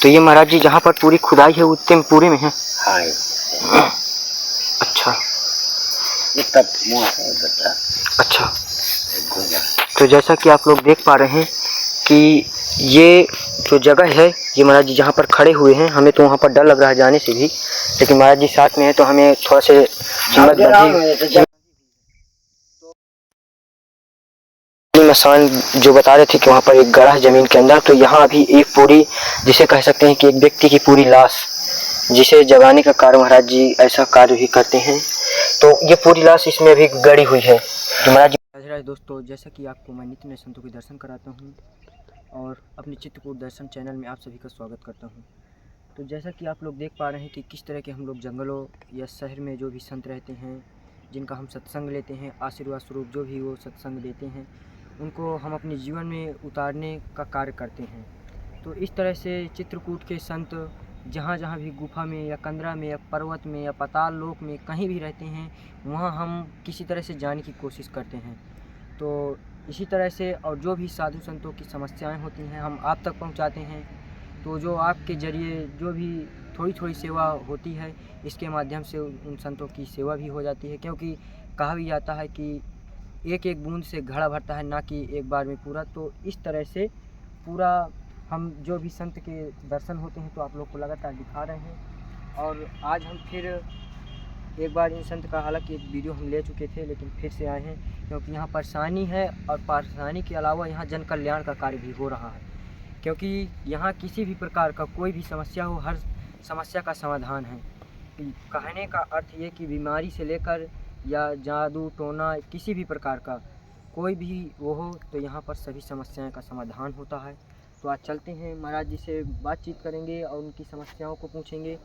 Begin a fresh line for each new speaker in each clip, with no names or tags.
तो ये महाराज जी जहाँ पर पूरी खुदाई है उतने पूरे में है?
हाँ।
अच्छा अच्छा। तो जैसा कि आप लोग देख पा रहे हैं कि ये जो जगह है, ये महाराज जी जहाँ पर खड़े हुए हैं, हमें तो वहाँ पर डर लग रहा है जाने से भी, लेकिन महाराज जी साथ में है तो हमें थोड़ा से हिम्मत बंधी। मसान जो बता रहे थे कि वहाँ पर एक गड़ा है जमीन के अंदर, तो यहाँ अभी एक पूरी, जिसे कह सकते हैं कि एक व्यक्ति की पूरी लाश, जिसे जगाने का कार्य महाराज जी ऐसा कार्य भी करते हैं, तो ये पूरी लाश इसमें अभी गड़ी हुई है। तो महाराज जी दोस्तों, जैसा कि आपको मैं नित्य नए संतों के दर्शन कराता हूँ और अपने चित्रकूट दर्शन चैनल में आप सभी का स्वागत करता हूँ। तो जैसा कि आप लोग देख पा रहे हैं कि किस तरह के हम लोग जंगलों या शहर में जो भी संत रहते हैं, जिनका हम सत्संग लेते हैं, आशीर्वाद स्वरूप जो भी वो सत्संग देते हैं, उनको हम अपने जीवन में उतारने का कार्य करते हैं। तो इस तरह से चित्रकूट के संत जहाँ जहाँ भी गुफा में या कंदरा में या पर्वत में या पाताल लोक में कहीं भी रहते हैं, वहाँ हम किसी तरह से जाने की कोशिश करते हैं। तो इसी तरह से और जो भी साधु संतों की समस्याएं होती हैं, हम आप तक पहुँचाते हैं। तो जो आपके ज़रिए जो भी थोड़ी थोड़ी सेवा होती है, इसके माध्यम से उन संतों की सेवा भी हो जाती है, क्योंकि कहा भी जाता है कि एक एक बूंद से घड़ा भरता है, ना कि एक बार में पूरा। तो इस तरह से पूरा हम जो भी संत के दर्शन होते हैं तो आप लोग को लगातार दिखा रहे हैं। और आज हम फिर एक बार इन संत का, हालांकि एक वीडियो हम ले चुके थे, लेकिन फिर से आए हैं क्योंकि यहाँ परेशानी है, और परेशानी के अलावा यहाँ जन कल्याण का कार्य भी हो रहा है। क्योंकि यहाँ किसी भी प्रकार का कोई भी समस्या हो, हर समस्या का समाधान है। कहने का अर्थ ये कि बीमारी से लेकर या जादू टोना किसी भी प्रकार का कोई भी वो हो, तो यहाँ पर सभी समस्याओं का समाधान होता है। तो आज चलते हैं, महाराज जी से बातचीत करेंगे और उनकी समस्याओं को पूछेंगे,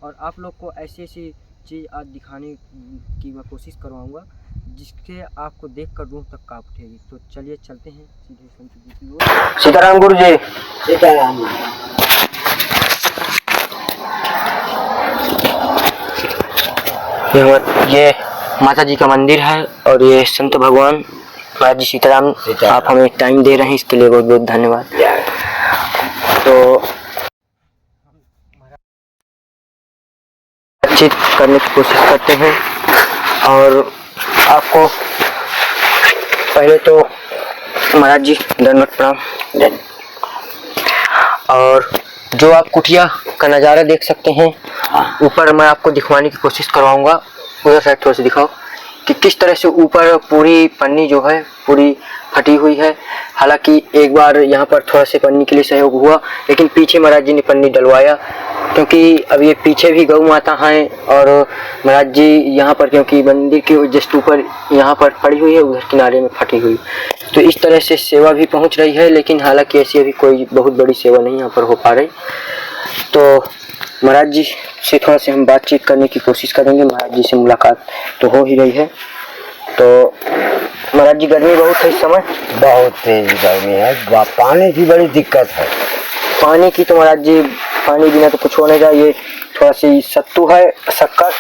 और आप लोग को ऐसी ऐसी चीज़ आज दिखाने की मैं कोशिश करवाऊँगा जिसके आपको देखकर रूह तक काँप उठेगी। तो चलिए चलते हैं सीधे संत जी की ओर। सीताराम गुरु जी। सीताराम। ये माता जी का मंदिर है और ये संत भगवान महाराज जी। सीताराम। आप हमें टाइम दे रहे हैं, इसके लिए बहुत बहुत धन्यवाद। तो बातचीत करने की कोशिश करते हैं, और आपको पहले तो महाराज जी दंडवत प्रणाम। और जो आप कुटिया का नज़ारा देख सकते हैं, ऊपर मैं आपको दिखवाने की कोशिश करवाऊंगा। उधर साइड थोड़ा सा दिखाओ कि किस तरह से ऊपर पूरी पन्नी जो है पूरी फटी हुई है। हालांकि एक बार यहाँ पर थोड़ा से पन्नी के लिए सहयोग हुआ, लेकिन पीछे महाराज जी ने पन्नी डलवाया, क्योंकि अब ये पीछे भी गौ माता हैं और महाराज जी यहाँ पर, क्योंकि मंदिर के जस्ट ऊपर यहाँ पर पड़ी हुई है, उधर किनारे में फटी हुई। तो इस तरह से सेवा भी पहुँच रही है, लेकिन हालांकि ऐसी अभी कोई बहुत बड़ी सेवा नहीं यहाँ पर हो पा रही। तो महाराज जी से थोड़ा से हम बातचीत करने की कोशिश करेंगे। महाराज जी से मुलाकात तो हो ही रही है। तो महाराज जी, गर्मी बहुत है इस समय?
बहुत तेज गर्मी है, पानी की बड़ी दिक्कत है।
पानी की तो महाराज जी, पानी बिना तो कुछ होने का। ये थोड़ा सी सत्तू है, शक्कर।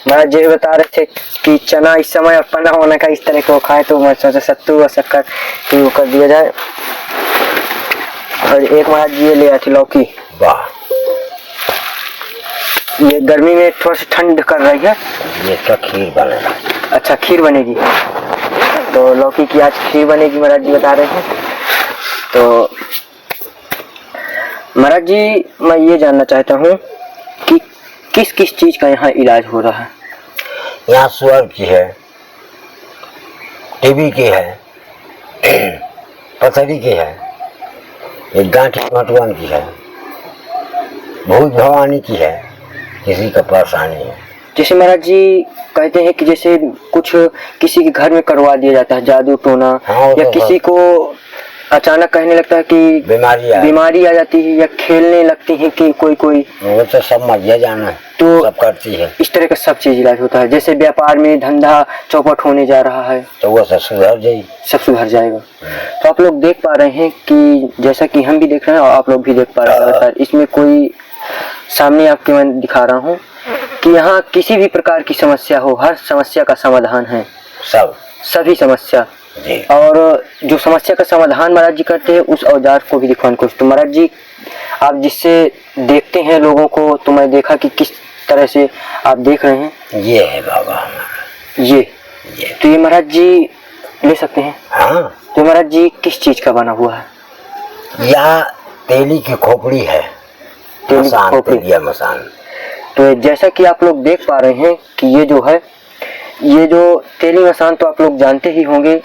महाराज जी बता रहे थे कि चना इस समय पना होने का इस तरह को खाए, तो मैं सोचा सत्तू और शक्कर की वो कर दिया जाए। और एक महाराज जी ये ले आए थे लौकी।
वाह,
ये गर्मी में थोड़ा सा ठंड कर रही है।
ये तो खीर बनेगा।
अच्छा, खीर बनेगी। तो लौकी की आज खीर बनेगी, महाराज जी बता रहे हैं। तो महाराज जी, मैं ये जानना चाहता हूँ कि किस किस चीज़ का यहाँ इलाज हो रहा है?
यहाँ सुअर की है, टीबी की है, पथरी की है, एक गांठी मटवन की है, भूत भवानी की है, किसी का परेशानी है।
जैसे महाराज जी कहते हैं कि जैसे कुछ किसी के घर में करवा दिया जाता है, जादू टोना। हाँ, या किसी को अचानक कहने लगता है कि बीमारी आ जाती है, या खेलने लगती है कि कोई
वो तो सब मर्जिया जाना है, तो सब करती है।
इस तरह का सब चीज इलाज होता है। जैसे व्यापार में धंधा चौपट होने जा रहा है, तो
वो सब सुधर जाएगी,
सब सुधर जाएगा। तो आप लोग देख पा रहे हैं कि जैसा कि हम भी देख रहे हैं और आप लोग भी देख पा रहे हैं लगातार, इसमें कोई सामने आपके मैं दिखा रहा हूँ कि यहाँ किसी भी प्रकार की समस्या हो, हर समस्या का समाधान है।
सभी समस्या जी।
और जो समस्या का समाधान महाराज जी करते हैं उस औजार को भी दिखवाने को। तो महाराज जी आप जिससे देखते हैं लोगों को, तो मैं देखा कि किस तरह से आप देख रहे हैं।
ये है बाबा हमारा।
ये
ये
तो ये महाराज जी ले सकते हैं।
हाँ,
तो महाराज जी किस चीज का बना हुआ है?
यह तेली की खोपड़ी है।
तेली की
मसान,
खोपड़ी।
तेलिया मसान।
तो जैसा कि आप लोग देख पा रहे हैं कि ये जो है, ये जो तेली मसान तो आप लोग जानते ही होंगे।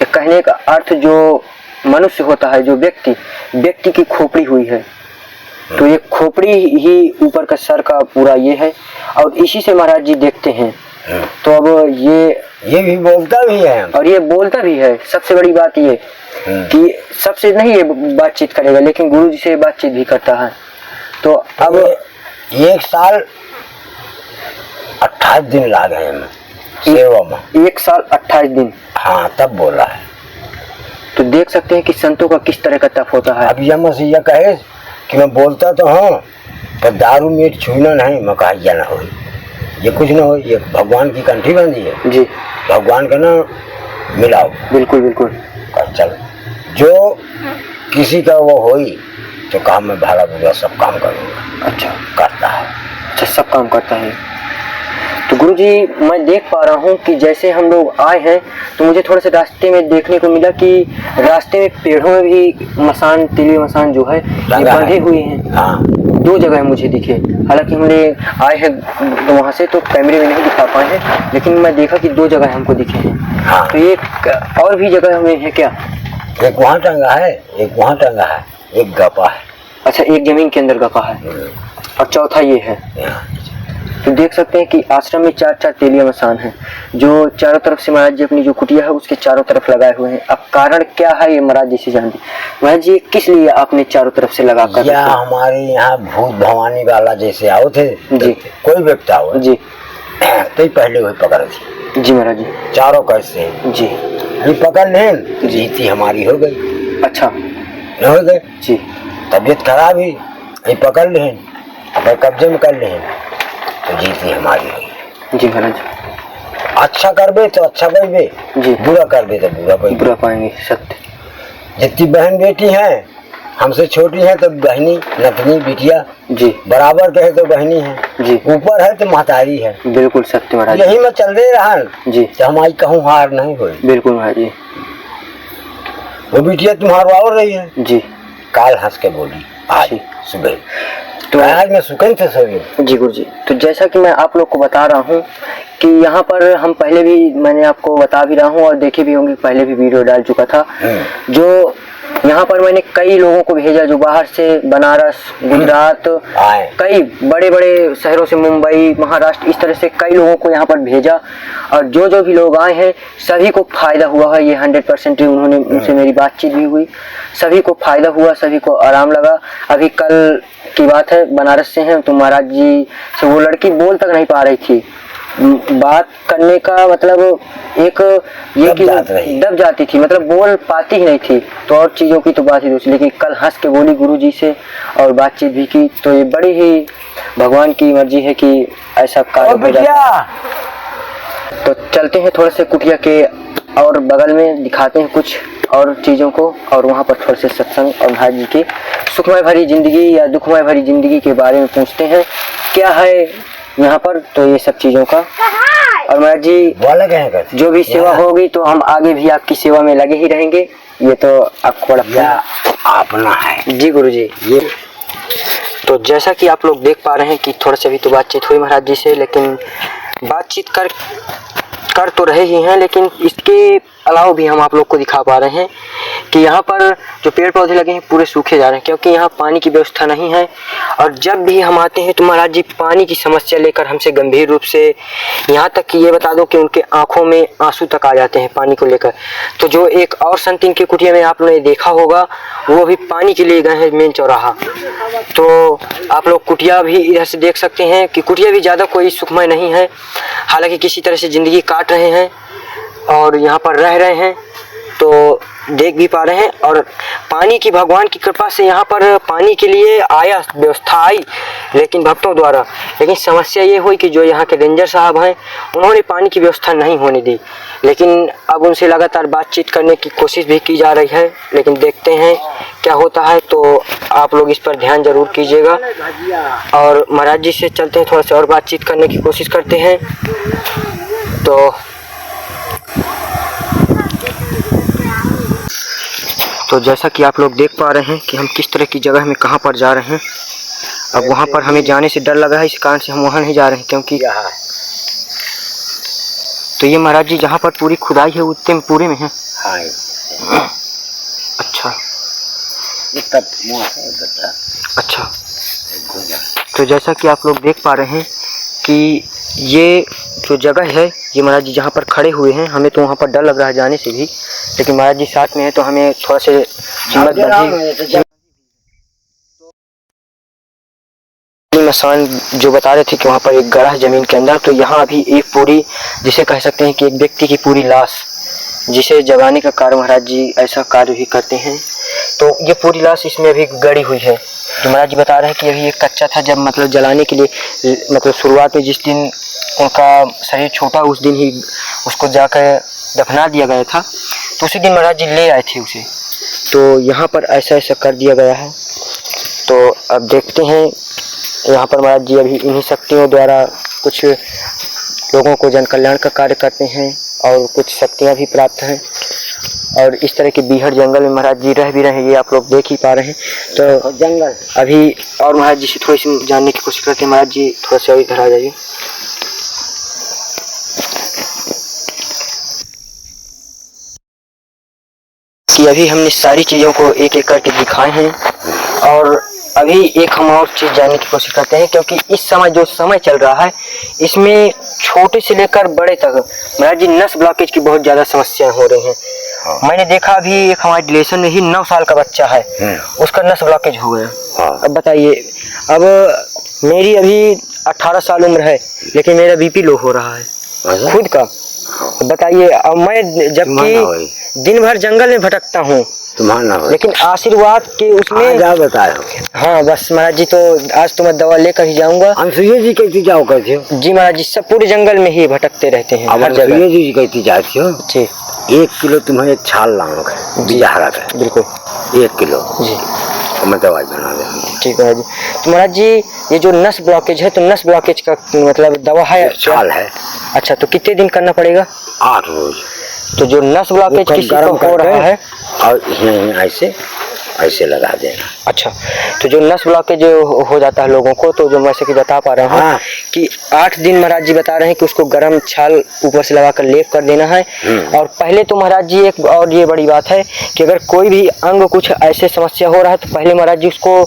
कहने का अर्थ जो मनुष्य होता है, जो व्यक्ति की खोपड़ी हुई है। तो ये खोपड़ी ही ऊपर का सर का पूरा ये है, और इसी से महाराज जी देखते हैं। तो अब
ये भी बोलता भी है,
और ये बोलता भी है। सबसे बड़ी बात ये कि सबसे नहीं ये बातचीत करेगा, लेकिन गुरु जी से बातचीत भी करता है। तो अब
1 साल 28 दिन ला गए हम सेवा में।
1 साल 28 दिन।
हाँ, तब बोला है।
तो देख सकते हैं कि संतों का किस तरह का तप होता है।
अब यह मसीहा कहे कि मैं बोलता तो हूँ, पर दारू मीट छूना नहीं, मैं कहा ना हो, ये कुछ ना हो, ये भगवान की कंठी बंदी है
जी,
भगवान का ना मिलाओ।
बिल्कुल बिल्कुल।
चल, जो किसी का वो होई तो काम में भला बुरा सब काम करूँगा।
अच्छा,
करता है।
अच्छा, सब काम करता है। तो गुरुजी मैं देख पा रहा हूँ कि जैसे हम लोग आए हैं तो मुझे थोड़ा सा रास्ते में देखने को मिला कि रास्ते में पेड़ों में भी मसान, तेली मसान जो है ये बंधे हुए हैं।
हाँ,
2 जगह मुझे दिखे। हालांकि हमने आए हैं तो वहाँ से तो कैमरे में नहीं दिखा पाए हैं, लेकिन मैं देखा कि 2 जगह हमको दिखे हैं।
हाँ।
तो एक और भी जगह हमें है क्या?
एक वहाँ टंगा है, एक वहाँ टंगा है, एक गपा है।
अच्छा, एक जमीन के अंदर गपा है और चौथा ये है। तो देख सकते हैं कि आश्रम में 4-4 तेलिया मसान हैं, जो चारों तरफ से महाराज जी अपनी जो कुटिया है उसके चारों तरफ लगाए हुए हैं। अब कारण क्या है ये महाराज जी से जानते। महाराज जी किस लिए आपने चारों तरफ से लगा कर?
या हमारे यहाँ भूत भवानी वाला जैसे आओ थे
जी,
कोई व्यक्ति आओ
जी,
तो पहले वही पकड़ थी
जी महाराज जी।
चारों कैसे
जी,
ये पकड़ लें, जीती हमारी हो गई।
अच्छा,
न हो गए
जी,
तबीयत खराब ही, ये पकड़ लें, अपने कब्जे में कर लें तो जीती हमारी हुई।
जी महाराज।
अच्छा करबे तो अच्छा पाइबे,
जी,
बुरा करबे तो बुरा पाइबे।
बुरा पाएंगे, सत्य।
जितनी बहन बेटी हैं, हमसे छोटी है तो बहनी, नतनी, बिटिया
जी,
बराबर के है तो बहनी है,
जी,
ऊपर है तो महतारी है।
बिल्कुल सत्य महाराज।
यही में चल रहे रहा
जी,
तो हमारी कहूँ हार नहीं हुई।
बिल्कुल महाराज जी।
वो बिटिया तुम्हारा और रही है।
जी,
काल हंस के बोली आज सुबह, तो आज मैं सुकन थे सभी।
जी गुरु जी। तो जैसा कि मैं आप लोग को बता रहा हूँ कि यहाँ पर हम पहले भी, मैंने आपको बता भी रहा हूँ और देखे भी होंगे, पहले भी वीडियो डाल चुका था। जो यहाँ पर मैंने कई लोगों को भेजा जो बाहर से, बनारस, गुजरात, कई बड़े बड़े शहरों से, मुंबई, महाराष्ट्र, इस तरह से कई लोगों को यहाँ पर भेजा। और जो भी लोग आए हैं सभी को फायदा हुआ है। ये 100% उन्होंने, उनसे मेरी बातचीत भी हुई, सभी को फायदा हुआ, सभी को आराम लगा। अभी कल की बात है, बनारस से हैं तो महाराज जी से वो लड़की बोल तक नहीं पा रही थी। बात करने का मतलब एक ये कि दब जाती थी, मतलब बोल पाती ही नहीं थी। तो और चीज़ों की तो बात ही दूसरी, लेकिन कल हंस के बोली गुरु जी से और बातचीत भी की। तो ये बड़ी ही भगवान की मर्जी है कि ऐसा कार्य हो जाए। तो चलते हैं थोड़े से कुटिया के और बगल में, दिखाते हैं कुछ और चीज़ों को, और वहाँ पर थोड़े से सत्संग और महाराज जी की सुखमय भरी जिंदगी या दुखमय भरी जिंदगी के बारे में पूछते हैं क्या है यहाँ पर। तो ये सब चीज़ों का, और महाराज जी जो भी सेवा होगी तो हम आगे भी आपकी सेवा में लगे ही रहेंगे। ये तो आपको बड़ा
अपना है।
जी गुरु जी। ये तो जैसा कि आप लोग देख पा रहे हैं कि थोड़ा सा भी तो बातचीत हुई महाराज जी से, लेकिन बातचीत कर तो रहे ही हैं, लेकिन इसके अलावा भी हम आप लोग को दिखा पा रहे हैं कि यहाँ पर जो पेड़ पौधे लगे हैं पूरे सूखे जा रहे हैं, क्योंकि यहाँ पानी की व्यवस्था नहीं है। और जब भी हम आते हैं तो महाराज जी पानी की समस्या लेकर हमसे गंभीर रूप से, यहाँ तक कि ये बता दो कि उनके आंखों में आंसू तक आ जाते हैं पानी को लेकर। तो जो एक और संत इनके कुटिया में आप लोगों ने देखा होगा, वो भी पानी के लिए गए हैं मेन चौराहा। तो आप लोग कुटिया भी इधर से देख सकते हैं कि कुटिया भी ज़्यादा कोई सुखमय नहीं है, हालांकि किसी तरह से ज़िंदगी काट रहे हैं और यहाँ पर रह रहे हैं। तो देख भी पा रहे हैं। और पानी की भगवान की कृपा से यहाँ पर पानी के लिए व्यवस्था आई, लेकिन भक्तों द्वारा। लेकिन समस्या ये हुई कि जो यहाँ के रेंजर साहब हैं उन्होंने पानी की व्यवस्था नहीं होने दी। लेकिन अब उनसे लगातार बातचीत करने की कोशिश भी की जा रही है, लेकिन देखते हैं क्या होता है। तो आप लोग इस पर ध्यान जरूर कीजिएगा। और महाराज जी से चलते हैं, थोड़ा सा और बातचीत करने की कोशिश करते हैं। तो जैसा कि आप लोग देख पा रहे हैं कि हम किस तरह की जगह में कहाँ पर जा रहे हैं। अब वहाँ पर हमें जाने से डर लगा है, इस कारण से हम वहाँ नहीं जा रहे हैं, क्योंकि तो ये महाराज जी जहाँ पर पूरी खुदाई है उतने में पूरे में है। अच्छा अच्छा। तो जैसा कि आप लोग देख पा रहे हैं कि ये जो जगह है, ये महाराज जी जहाँ पर खड़े हुए हैं, हमें तो वहाँ पर डर लग रहा है जाने से भी, लेकिन महाराज जी साथ में है तो हमें थोड़ा से हिम्मत बंधी। मसान जो बता रहे थे कि वहाँ पर एक गड़ा है जमीन के अंदर, तो यहाँ अभी एक पूरी, जिसे कह सकते हैं कि एक व्यक्ति की पूरी लाश, जिसे जगाने का कार्य महाराज जी ऐसा कार्य भी करते हैं। तो ये पूरी लाश इसमें अभी गड़ी हुई है। तो महाराज जी बता रहे हैं कि अभी एक कच्चा था, जब मतलब जलाने के लिए, मतलब शुरुआत में जिस दिन उनका शरीर छोटा उस दिन ही उसको जाकर दफना दिया गया था, तो उसी दिन महाराज जी ले आए थे उसे। तो यहाँ पर ऐसा ऐसा कर दिया गया है। तो अब देखते हैं, यहाँ पर महाराज जी अभी इन्हीं शक्तियों द्वारा कुछ लोगों को जन कल्याण का कार्य करते हैं और कुछ शक्तियाँ भी प्राप्त हैं। और इस तरह के बीहड़ जंगल में महाराज जी रह भी रहे हैं, ये आप लोग देख ही पा रहे हैं। तो जंगल अभी और महाराज जी से थोड़ी सी जानने की कोशिश करते हैं। महाराज जी थोड़ा सा इधर आ जाइए। कि अभी हमने सारी चीज़ों को एक एक करके दिखाए हैं, और अभी एक हम और चीज़ जानने की कोशिश करते हैं, क्योंकि इस समय जो समय चल रहा है इसमें छोटे से लेकर बड़े तक महाराज जी नस ब्लॉकेज की बहुत ज़्यादा समस्याएं हो रही हैं। मैंने देखा अभी एक हमारे रिलेशन में ही 9 साल का बच्चा है, उसका नस ब्लॉकेज हो गया। अब बताइए, अब मेरी अभी 18 साल उम्र है, लेकिन मेरा बीपी लो हो रहा है खुद का। बताइए, अब मैं जबकि दिन भर जंगल में भटकता हूँ, लेकिन आशीर्वाद के उसमें
क्या बताया।
हाँ बस महाराज जी, तो आज तो मैं दवा लेकर ही जाऊंगा।
जी कैसी जाओ करते हो?
जी महाराज जी, सब पूरे जंगल में ही भटकते रहते हैं, हर जगह।
जी कैसी जाती हो? जी 1 किलो तुम्हें एक छाल लाऊंगा, बिल्कुल 1 किलो जी, मैं दवाई बना देंगे। ठीक है जी। तो महाराज जी, ये जो नस ब्लॉकेज है, तो नस ब्लॉकेज का मतलब दवा है, छाल है। अच्छा, तो कितने दिन करना पड़ेगा? 8 रोज। तो जो नस ब्लॉकेज किसी को हो रहा है, और ऐसे ऐसे लगा देना। अच्छा, तो जो नस ब्लॉकेज हो जाता है लोगों को, तो जो मैं से बता पा रहा हूँ कि 8 दिन महाराज जी बता रहे हैं कि उसको गर्म छाल ऊपर से लगाकर लेप कर देना है। और पहले तो महाराज जी एक और ये बड़ी बात है कि अगर कोई भी अंग कुछ ऐसे समस्या हो रहा है, तो पहले महाराज जी उसको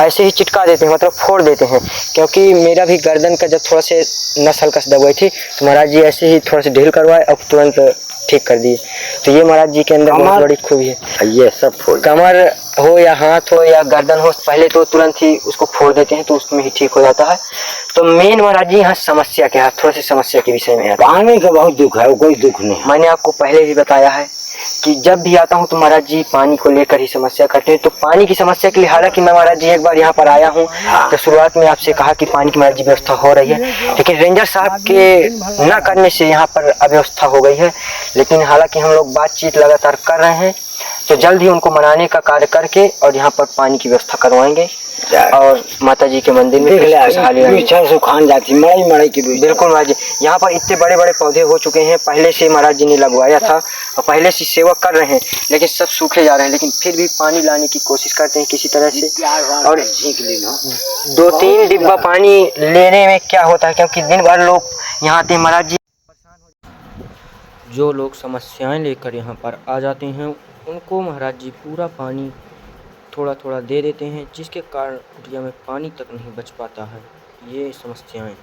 ऐसे ही चिटका देते हैं, मतलब फोड़ देते हैं। क्योंकि मेरा भी गर्दन का जब थोड़ा से नस हल्का से दब गई थी, तो महाराज जी ऐसे ही थोड़ा से ढील करवाए और तुरंत ठीक कर दिए। तो ये महाराज जी के अंदर बहुत बड़ी खूबी है। ये सब कमर हो या हाथ हो या गर्दन हो, पहले तो तुरंत ही उसको फोड़ देते हैं, तो उसमें ही ठीक हो जाता है। तो मेन महाराज जी यहाँ समस्या क्या है, थोड़ा सी समस्या के विषय में। पानी का बहुत दुख है, कोई दुख नहीं।
मैंने आपको पहले भी बताया है कि जब भी आता हूँ तो महाराज जी पानी को लेकर ही समस्या करते हैं। तो पानी की समस्या के लिए हालांकि मैं महाराज जी एक बार यहाँ पर आया हूँ, तो शुरुआत में आपसे कहा कि पानी की महाराज जी व्यवस्था हो रही है, लेकिन रेंजर साहब के न करने से यहाँ पर अव्यवस्था हो गई है। लेकिन हालांकि हम लोग बातचीत लगातार कर रहे हैं, तो जल्द ही उनको मनाने का कार्य करके और यहाँ पर पानी की व्यवस्था करवाएंगे और माता जी के मंदिर में
सुखान जाती मड़ई की।
बिल्कुल महाराज जी, यहाँ पर इतने बड़े बड़े पौधे हो चुके हैं, पहले से महाराज जी ने लगवाया था और पहले से सेवा कर रहे हैं, लेकिन सब सूखे जा रहे हैं। लेकिन फिर भी पानी लाने की कोशिश करते हैं किसी तरह से। और 2-3 डिब्बा पानी लेने में क्या होता है, क्योंकि दिन भर लोग यहाँ आते हैं महाराज जी। जो लोग समस्याएं लेकर यहाँ पर आ जाते हैं, उनको महाराज जी पूरा पानी थोड़ा थोड़ा दे देते हैं, जिसके कारण कुटिया में पानी तक नहीं बच पाता है। ये समस्याएं हैं।